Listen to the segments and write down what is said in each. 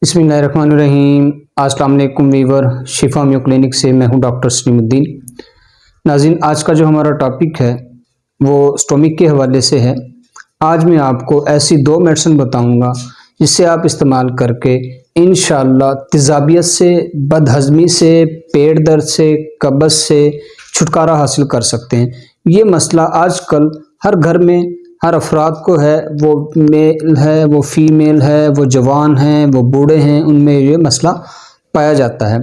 बिस्मिल्लाहिर्रहमानिर्रहीम। अस्सलाम वालेकुम वीवर, शिफा होम्यो क्लिनिक से मैं हूं डॉक्टर सलीमुद्दीन। नाज़रीन, आज का जो हमारा टॉपिक है वो स्टोमिक के हवाले से है। आज मैं आपको ऐसी दो मेडिसिन बताऊंगा जिससे आप इस्तेमाल करके इंशाअल्लाह तेज़ाबियत से, बदहज़मी से, पेट दर्द से, कब्ज़ से छुटकारा हासिल कर सकते हैं। ये मसला आजकल हर घर में हर अफराद को है, वो मेल है, वो फीमेल है, वो जवान हैं, वो बूढ़े हैं, उनमें ये मसला पाया जाता है।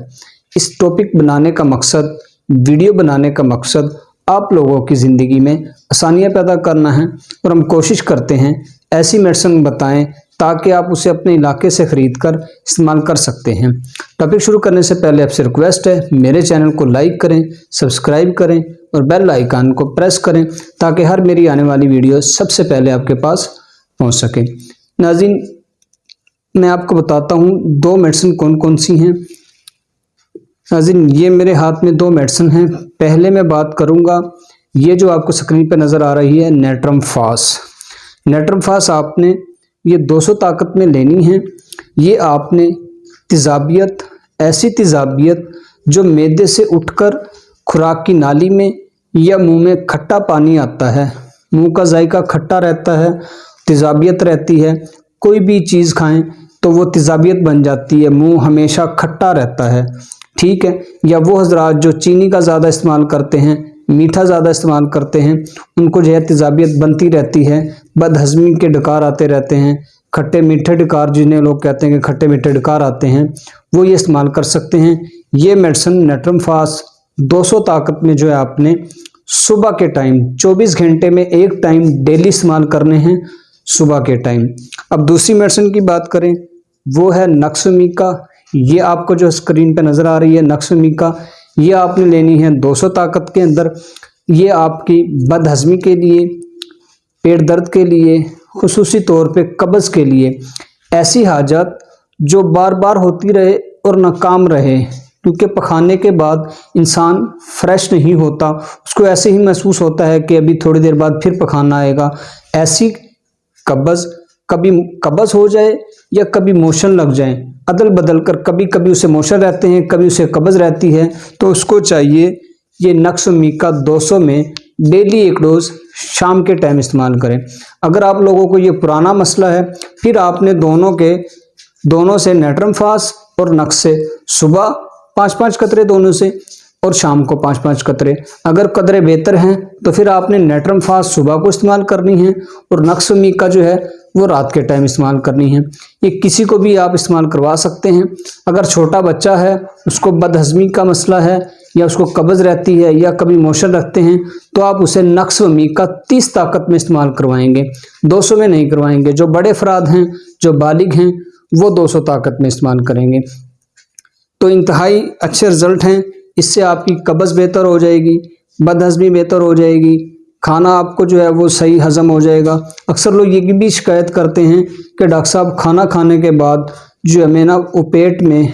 इस टॉपिक बनाने का मकसद, वीडियो बनाने का मकसद आप लोगों की ज़िंदगी में आसानियाँ पैदा करना है और हम कोशिश करते हैं ऐसी मेडिसिन बताएं ताकि आप उसे अपने इलाके से ख़रीद कर इस्तेमाल कर सकते हैं। टॉपिक शुरू करने से पहले आपसे रिक्वेस्ट है, मेरे चैनल को लाइक करें, सब्सक्राइब करें और बेल आइकन को प्रेस करें ताकि हर मेरी आने वाली वीडियो सबसे पहले आपके पास पहुंच सके। नाज़रीन, मैं आपको बताता हूं दो मेडिसिन कौन कौन सी हैं। नाज़रीन, ये मेरे हाथ में दो मेडिसिन हैं। पहले मैं बात करूंगा, ये जो आपको स्क्रीन पर नज़र आ रही है नेट्रम फास। नेट्रम फास आपने ये 200 ताकत में लेनी है। ये आपने तेज़ाबियत, ऐसी तेज़ाबियत जो मैदे से उठकर खुराक की नाली में या मुंह में खट्टा पानी आता है, मुंह का जायका खट्टा रहता है, तेज़ाबियत रहती है, कोई भी चीज़ खाएं तो वो तेज़ाबियत बन जाती है, मुंह हमेशा खट्टा रहता है, ठीक है। या वो हजरात जो चीनी का ज़्यादा इस्तेमाल करते हैं, मीठा ज़्यादा इस्तेमाल करते हैं, उनको जो है तेज़ाबियत बनती रहती है, बदहज़मी के डकार आते रहते हैं, खट्टे मीठे डकार जिन्हें लोग कहते हैं कि खट्टे मीठे डकार आते हैं, वो ये इस्तेमाल कर सकते हैं। ये मेडिसिन नेट्रम फास 200 ताकत में जो है आपने सुबह के टाइम 24 घंटे में एक टाइम डेली इस्तेमाल करने हैं, सुबह के टाइम। अब दूसरी मेडिसिन की बात करें, वो है नक्समिका। ये आपको जो स्क्रीन पे नज़र आ रही है नक्समिका, ये आपने लेनी है 200 ताकत के अंदर। ये आपकी बदहज़मी के लिए, पेट दर्द के लिए, खुसूसी तौर पे कब्ज़ के लिए, ऐसी हाजत जो बार बार होती रहे और नाकाम रहे, क्योंकि पखाने के बाद इंसान फ्रेश नहीं होता, उसको ऐसे ही महसूस होता है कि अभी थोड़ी देर बाद फिर पखाना आएगा। ऐसी कब्ज़, कभी कब्ज़ हो जाए या कभी मोशन लग जाए, अदल बदल कर, कभी कभी उसे मोशन रहते हैं, कभी उसे कब्ज़ रहती है, तो उसको चाहिए ये नक्समिका 200 में डेली एक डोज शाम के टाइम इस्तेमाल करें। अगर आप लोगों को ये पुराना मसला है, फिर आपने दोनों से नेट्रम फास और नक्स से सुबह 5-5 कतरे दोनों से और शाम को 5-5 कतरे। अगर कतरे बेहतर हैं तो फिर आपने नेट्रम फास सुबह को इस्तेमाल करनी है और नक्समिका जो है वो रात के टाइम इस्तेमाल करनी है। ये किसी को भी आप इस्तेमाल करवा सकते हैं। अगर छोटा बच्चा है, उसको बदहज़मी का मसला है या उसको कब्ज़ रहती है या कभी मोशन रखते हैं, तो आप उसे नक्समिका 30 ताकत में इस्तेमाल करवाएंगे, 200 में नहीं करवाएंगे। जो बड़े अफराद हैं, जो बालिग हैं, वो 200 ताकत में इस्तेमाल करेंगे तो इंतहाई अच्छे रिज़ल्ट हैं। इससे आपकी कब्ज़ बेहतर हो जाएगी, बदहज़मी बेहतर हो जाएगी, खाना आपको जो है वो सही हज़म हो जाएगा। अक्सर लोग ये भी शिकायत करते हैं कि डॉक्टर साहब खाना खाने के बाद जो हमें ना वो पेट में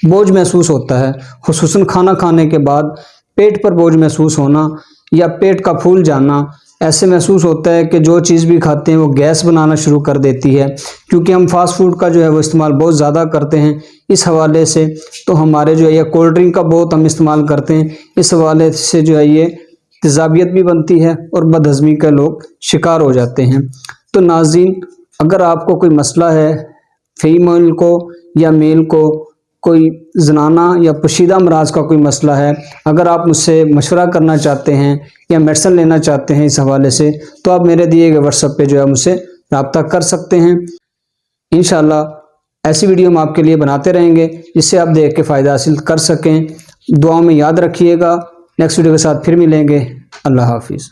बोझ महसूस होता है, खुसूसन खाना खाने के बाद पेट पर बोझ महसूस होना या पेट का फूल जाना, ऐसे महसूस होता है कि जो चीज़ भी खाते हैं वो गैस बनाना शुरू कर देती है, क्योंकि हम फास्ट फूड का जो है वो इस्तेमाल बहुत ज़्यादा करते हैं। इस हवाले से तो हमारे जो है ये कोल्ड ड्रिंक का बहुत हम इस्तेमाल करते हैं, इस हवाले से जो है ये तेज़ाबियत भी बनती है और बदहज़मी का लोग शिकार हो जाते हैं। तो नाज़रीन, अगर आपको कोई मसला है, फीमेल को या मेल को कोई जनाना या पोशीदा अमराज का कोई मसला है, अगर आप मुझसे मशवरा करना चाहते हैं या मेडिसिन लेना चाहते हैं इस हवाले से, तो आप मेरे दिए गए व्हाट्सएप पे जो है मुझसे रब्ता कर सकते हैं। इंशाअल्लाह ऐसी वीडियो हम आपके लिए बनाते रहेंगे जिससे आप देख के फ़ायदा हासिल कर सकें। दुआओं में याद रखिएगा। नेक्स्ट वीडियो के साथ फिर मिलेंगे। अल्लाह हाफिज़।